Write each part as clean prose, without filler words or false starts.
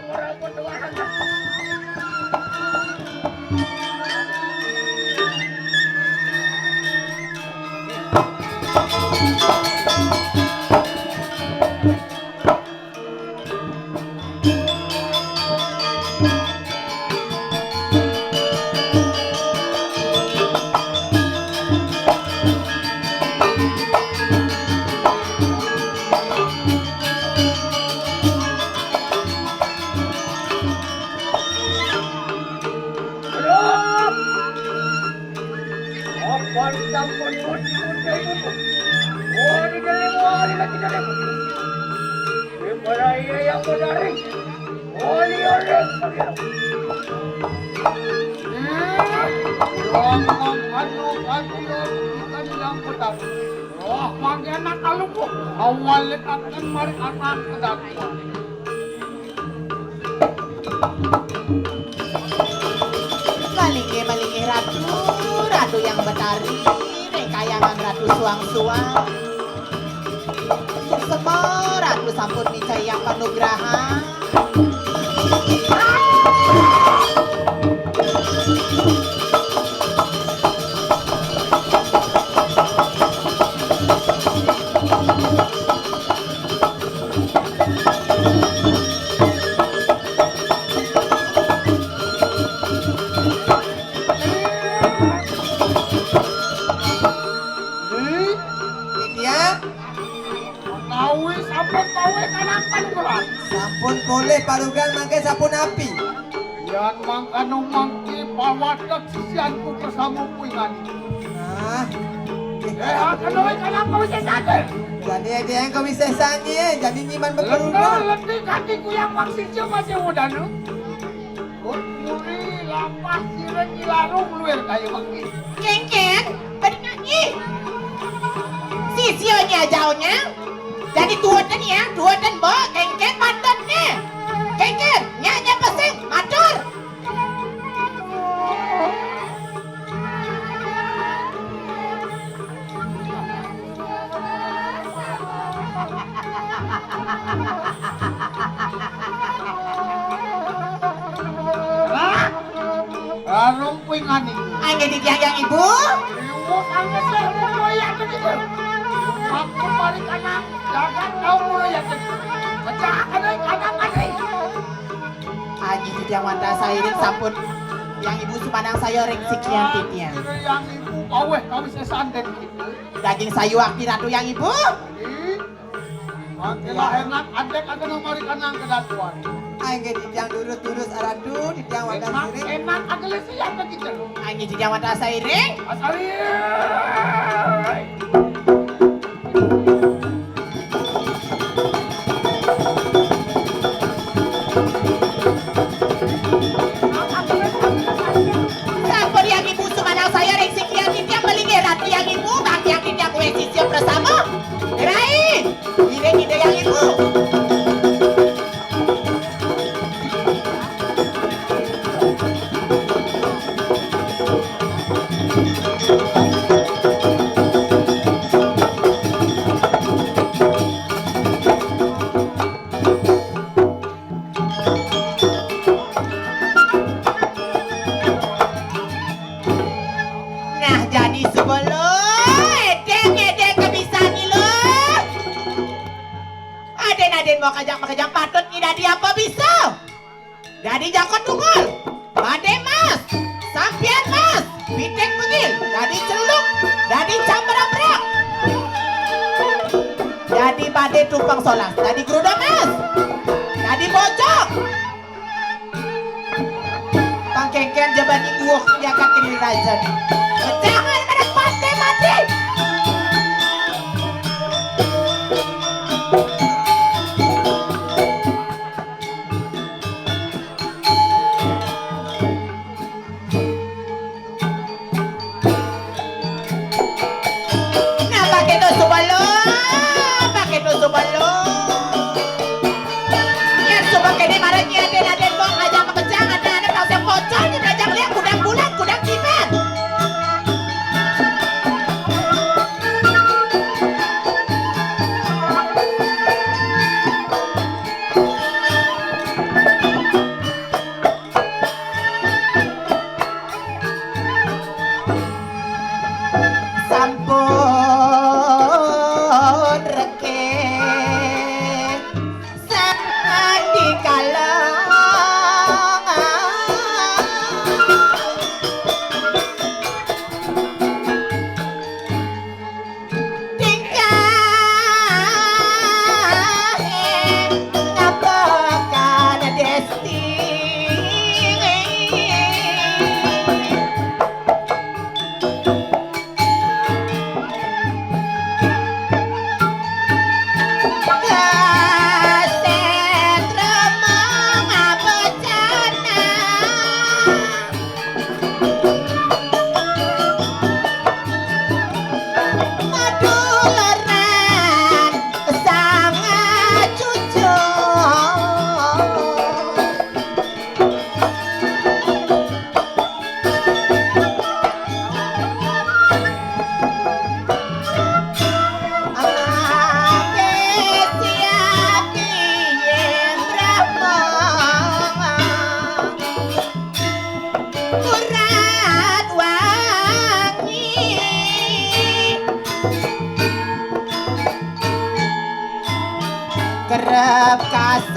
orang berdoa. Malingi ratu, ratu yang betari, kayangan ratu suang-suang. Semua ratu sampun nicai yang panugraha. Sampun boleh parugan mangke sampun api. Yan mangkano mangki pawadak sisianku bersama kuingani. Nah, Kano kanang kau sesaker. jadi ada yang kau bisa sangi, jadi nyiman Lengar berparugan. letih kakiku yang maksud coba sewudanu. Kuri lapas sireng ilarung luar kayu mangki. Kengkeng, bernyanyi. Sisionya jauhnya. Jadi tuadan ya, tuadan bo, kengkeng pandannya. Kengkeng, nyanyi pesing, matur. Larung kuingani. Angin di yang ibu. Iwak angin saya mulai yang begitu. Aku balik kanan, jangan kau mulai yang begitu. Pecah kanan mati. Angin di yang wanda sairing sampun. Yang ibu sumandang saya ring sekian titnya. Yang ibu kaweh kau bisa sanden gitu. Daging sayuak di ratu yang ibu. Makilah enak, adek akan nomori kanang kedatuan. Angge di yang durus-durus aradu, di yang wadah Enak, sirik. enak, agak siap begitu. Angin di yang wanda sairing. Asali. Sampun yang ibu sumandang saya ring sekian titnya melingkir ratu yang ibu. Bagi yang tidak kue sisio bersama. Gerai, ide-ide yang ibu. Nah jadi sebelum edeng kebisan lo. Aden mau kajang patut tidak dia apa bisa. Jadi jakot tunggal. Bade mas, sampian mas, pitek pengil, jadi celuk, jadi cambrak-brak. Jadi bade tumpang solas, jadi geruda mas, jadi bocok. Pangkengken jabat ibuh yakat kini raja nih. Jangan pada pantai mati. Nah pakai tusuk balon. Yang suka kini marahnya aden mau ngajak kepecang ada tahu saya pocong ini ajak lihat kudang bulan kudang kipen.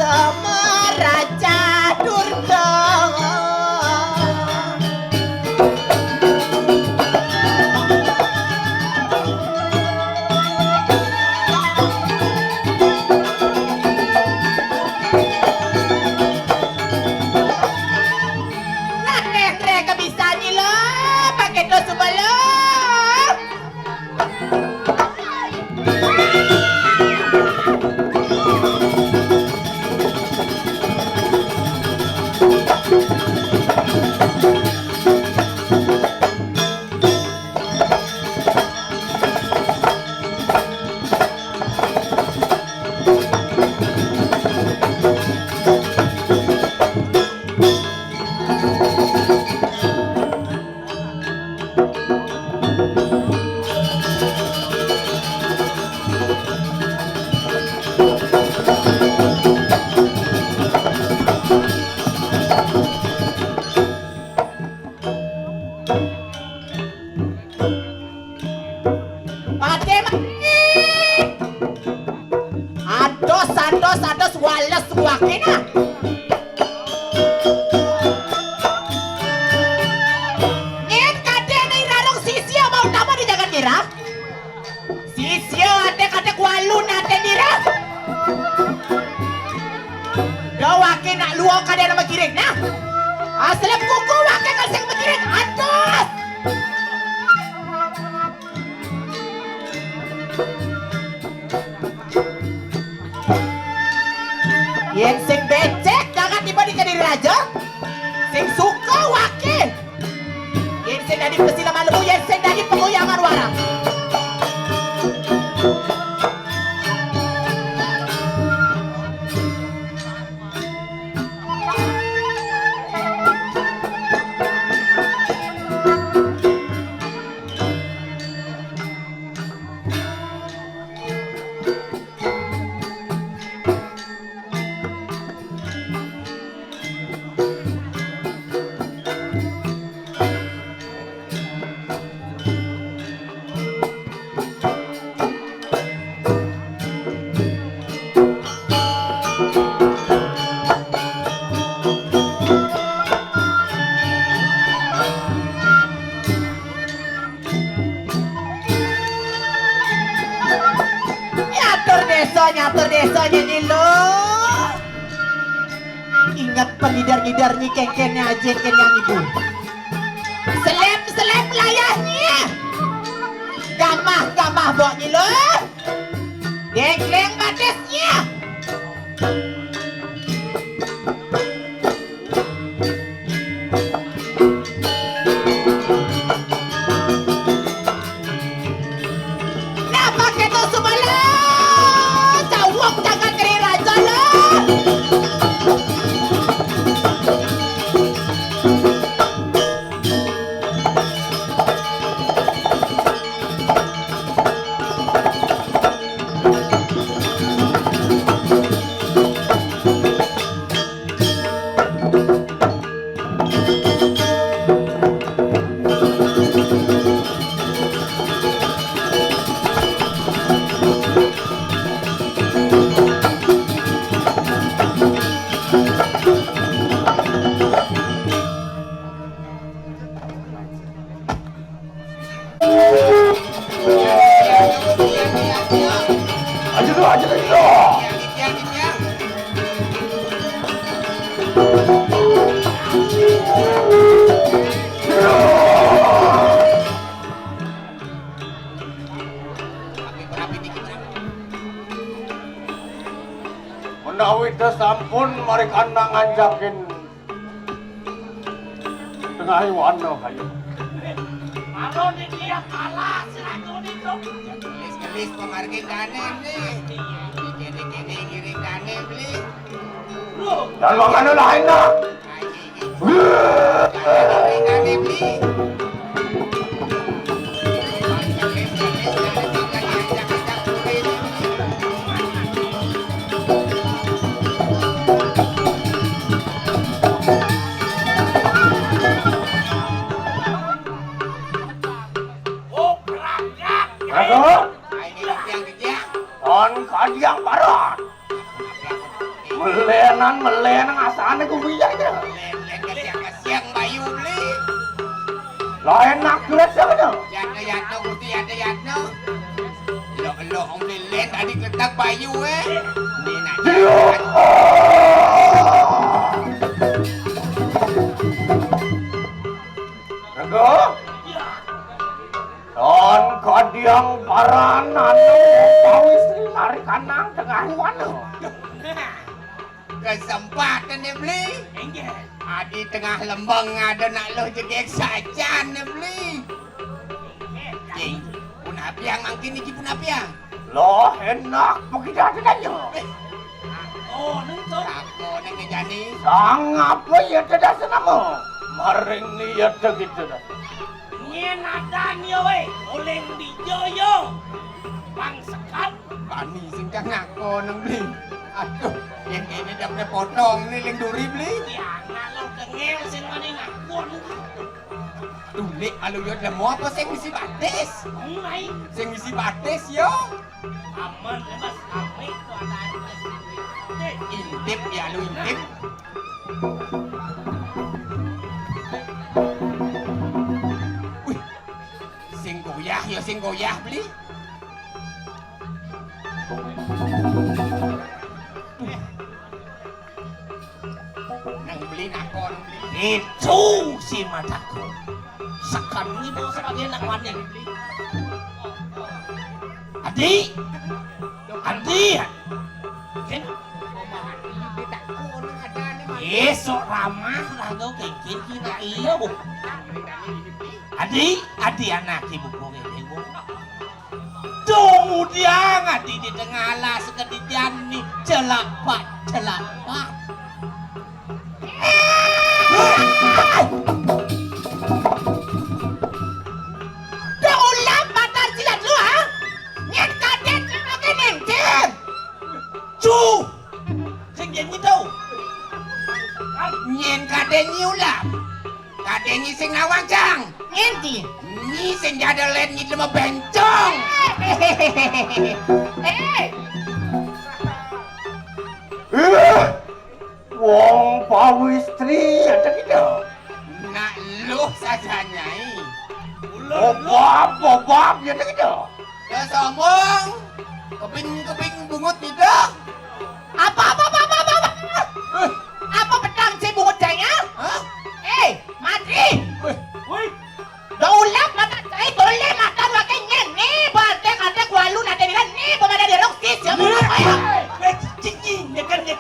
sama Raja Durga. Ados wales wakina. Ngen kade nih rarong sisio mau utama di jagan nira. Sisio ate walu nate nira. Gak wakina luo kade nama kirik na. Aslem kuku wake kalseng makirik ados. Yang sing becek jangan tiba di kadiri raja. Sing suka wakil. Yang sing dari pesilaman lebu, yang sing dari pengoyangan warang. Nyatur desanya nih lo. Ingat pengidar-ngidar nih kengkennya aja yang ibu. Selem layahnya. Gamah bok nih lo. Dengleng badesnya. Menawi sampun mari kandang nganjakin tengah wana kayu. Anu di dia kalah selaku di dok. Gelis pemargi kane beli. Kene ngiring kane beli. Dan mangane lain na. Kane beli. On kadiang barat. Mele melenan ngasane ku piye iki. Len kasiang bayu beli. Lah enak duit sakno. Yatno Gusti yatno. Lo om len tadi kletak bayu Ni nak. Rego. Don kodiang paranan pawistri mari kanang tengah wana. Kesempatan ni beli. Adi tengah lembang ada nak lo jadi sajan ni beli. Cing, pun apiang mangkin ni pun apiang. Loh enak begitu adanya. Oh, nuntuk. Aku nang ngejani. Sangap ya tidak senamo. Maring niat gitu dah. Nyen ada ni weh, oleh di joyo. Bang sekat. Bani singkang aku nang beli. Aduh, yang ini dah boleh potong ni leng duri beli. Ya, nak kengel sen mana nak pun. Tulik alu yo lemo apa sing misi batis? Ngai, Sing misi batis yo. aman lepas amik tu ada. Intip ya lu intip. Wih, sing goyah beli. Nang beli nakon beli. Itu si mataku. Sekarang ni bawa sebagai nak wanita beli. Adik, kan? Esok ramah lagu kengkin kita iyo. Adik anak ibu kau ibu. Kemudian adik di tengah lah sekedian ni celak pak. Dah ulang batal silat lu ha? Nyen kadet sebagai nengker. Cu, sengjen ni tahu. Nyen kadenyi ulam. Kadenyi sing nawang cang. Nyen di. Ni sing jada len ni lema bencong. Wong pawistri ada gitu. Nak lu saja nyai. Bobab ya ada gitu. Ya sombong. Keping bungut tidak. Apa? Apa pedang si bungut jaya? Hah? Madri. Woi, Dah ulang mata saya boleh makan pakai nyen ni. Batek walu nanti dia ni pemada dia roksis ya mau apa? cing nyekan ni.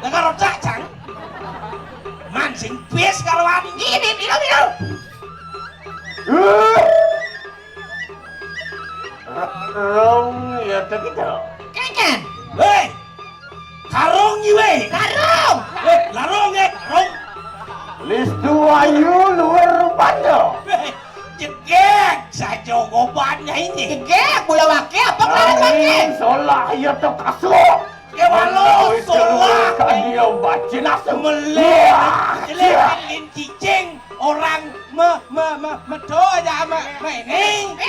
Dengar rojak cang. Mancing pes kalau ada. Ini biru. Rong ya ada gitu. Kenyan. Hei, karong ni weh. Karung. Larong karong. Listu ayu luar banda. Jegek saja gobannya ini. Gegek bola wakil apa kelaran wakil? Solah ya tu kasut. Kewalo solah. Dia baca nasu. Jelek cicing orang medo aja ini.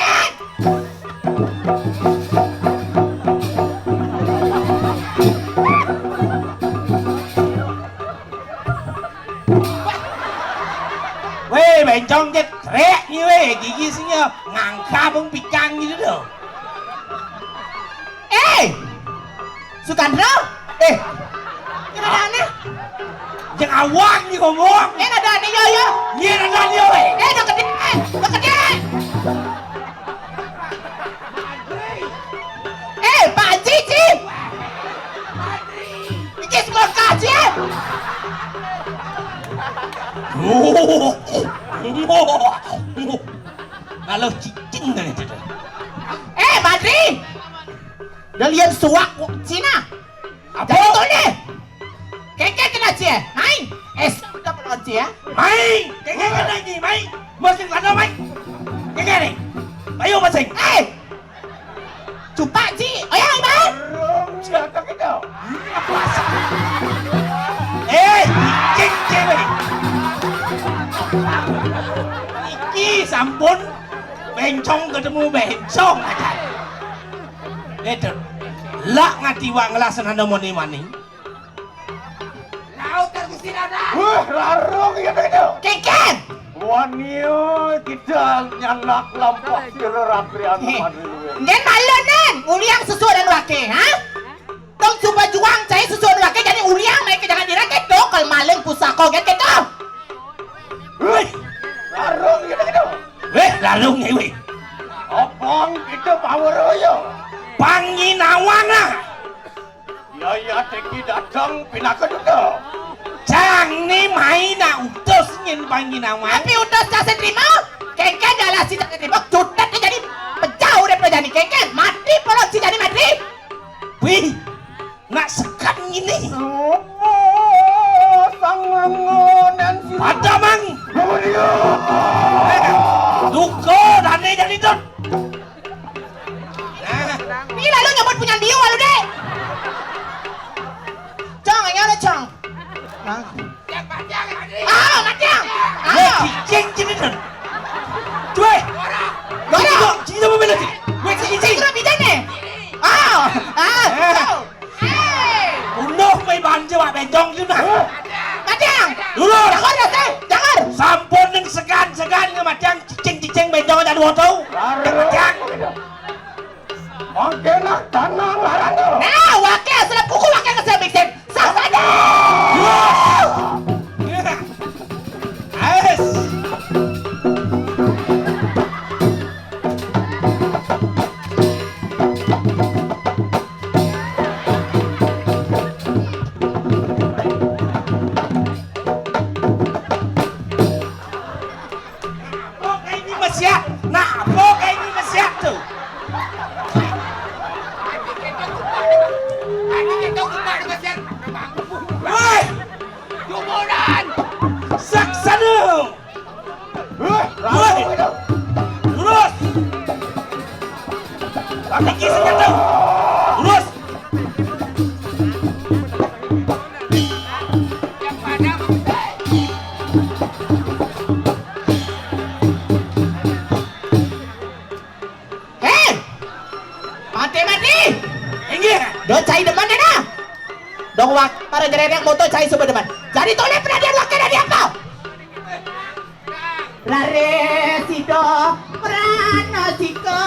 Weh, bencong jet trek ni weh, gigi sinya ngangka bang picang gitu doh. Sukandro? Gimana nih? Jangan awak ni ngomong. Ada nih yo. Ni ada ni weh. Dah gede. Pak Cici. Ini semua kasih. Kalau cicing dah itu. Madri. Dah lihat suak Cina. Apa itu ni? Kekek kena cie. Main. Sudah perlu cie. Mai, kekek kena ni, mai. Masing ada mai. Kekek ni. Ayo masing. Cupak Ci. Oh ya, Iman. Rong ya ada gitu. Cicing cewek. Iki sampun bencong ketemu bencong aja. Itu. Lak ngati wang ngelasan anda mani-mani. Kautar Gusti Rada. Wah, larung ya itu. Kengken. Wanio tidak nyanak lampak sireratrian madu. Ngen malonen, uliang sesuai wake, ha? Tong coba juang cai sesuai wake jadi uliang naik ke jangan diraket dong kalau maleng pusako kan gitu. Wih, larung ya itu. Larung ya weh. Opong itu power yo. Panginawana. Ya teki datang pinaka dulu. Jang ni maina utus ngin panginawan. Tapi udah saya terima, kengken jalan si tak terima, jutat dia jadi pejauh daripada jadi kengken, mati pelot si jadi mati. Wih, nak sekat gini. Sang mengonan si. Ada mang. Duko dan ni jadi tu. Ni lalu nyebut punya dia lalu deh. Cang, ayo deh cang. Yang panjang Adri. Macam. Weh, cicing jadi tu. Cuy. Gora. Cicing apa bela tu? Weh, Cing cicing. kena bidan ni. Unoh mai banjir wak benjong tu nah. Macam. Dulu. Jangan dah, jangan. Sampun neng segan ke macam cicing benjong ada dua tau. Macam. Oke nak tanah larang tu. Nah, wakil selap kuku wakil kesel mixin. Sah saja. Ais. Tinggi senjata. Lurus. Mati. Tinggi. Do cai depan na. Dong wak para jererek moto cai sumber depan. Jadi toleh penadian wakil dari apa? Rare sido pranasika.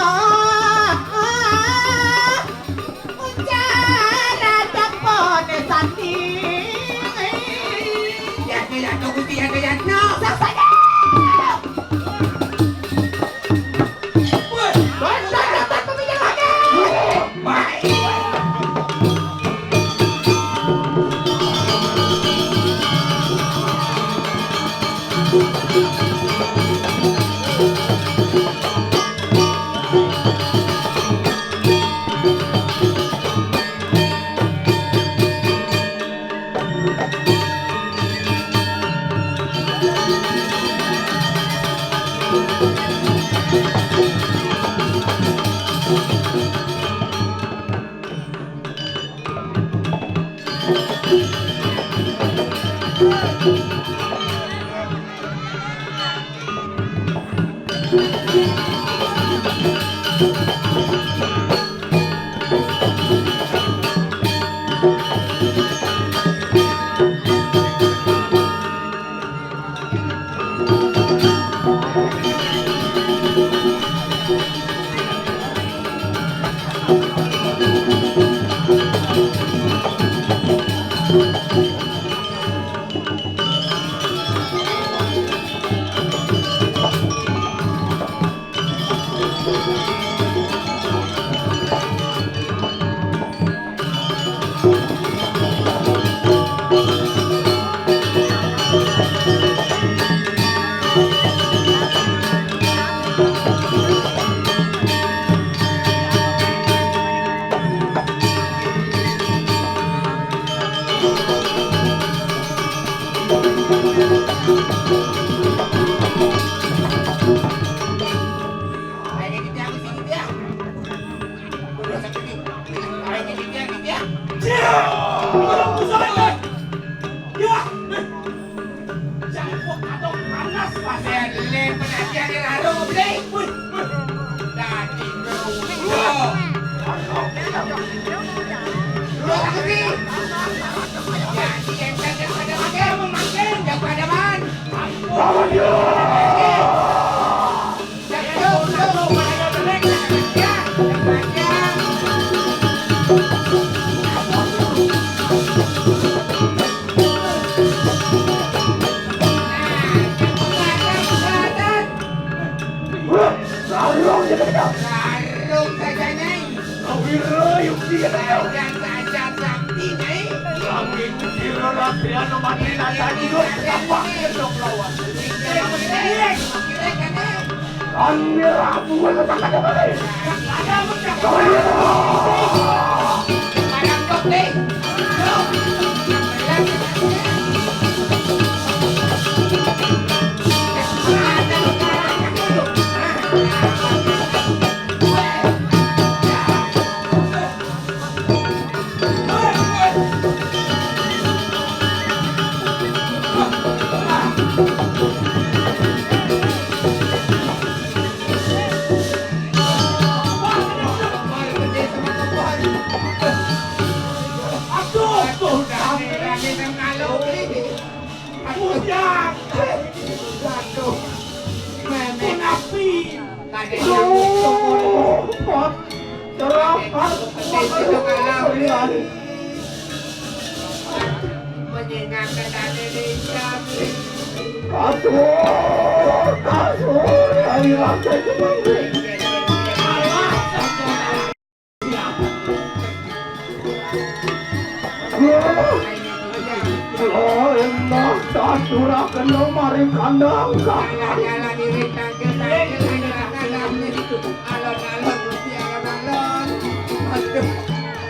Jadi latihan manina tadi dong apa dong lawan kan mirabu kata-kata Parang kote. Menyenangkan dan Indonesia. Kasur, ayo lantai kembali. Lo enak tak surahkan lo mari kandang Jalan-jalan irit tangkil-tangkil alon-alon mesti alon-alon. Aduh,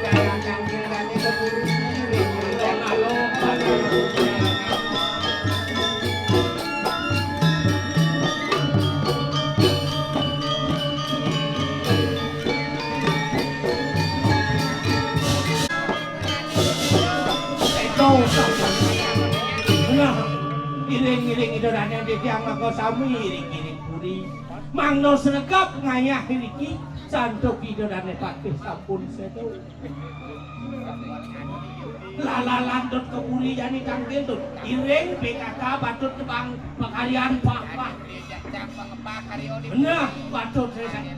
jalan tangkil-tangkil keburu irit alon-alon. Iring-iring itu dana di tiang mako sami iring-iring puri mangno sregap ngayah iki santuk itu dana patih sampun sedo lala landut ke puri jani tangkil tuh iring BKK batut tebang pakarian pak bener batut saya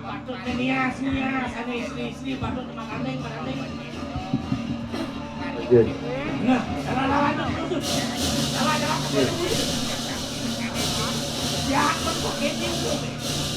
batut nias ane istri batut makaneng nah lala landut ya, bentuk ini tuh.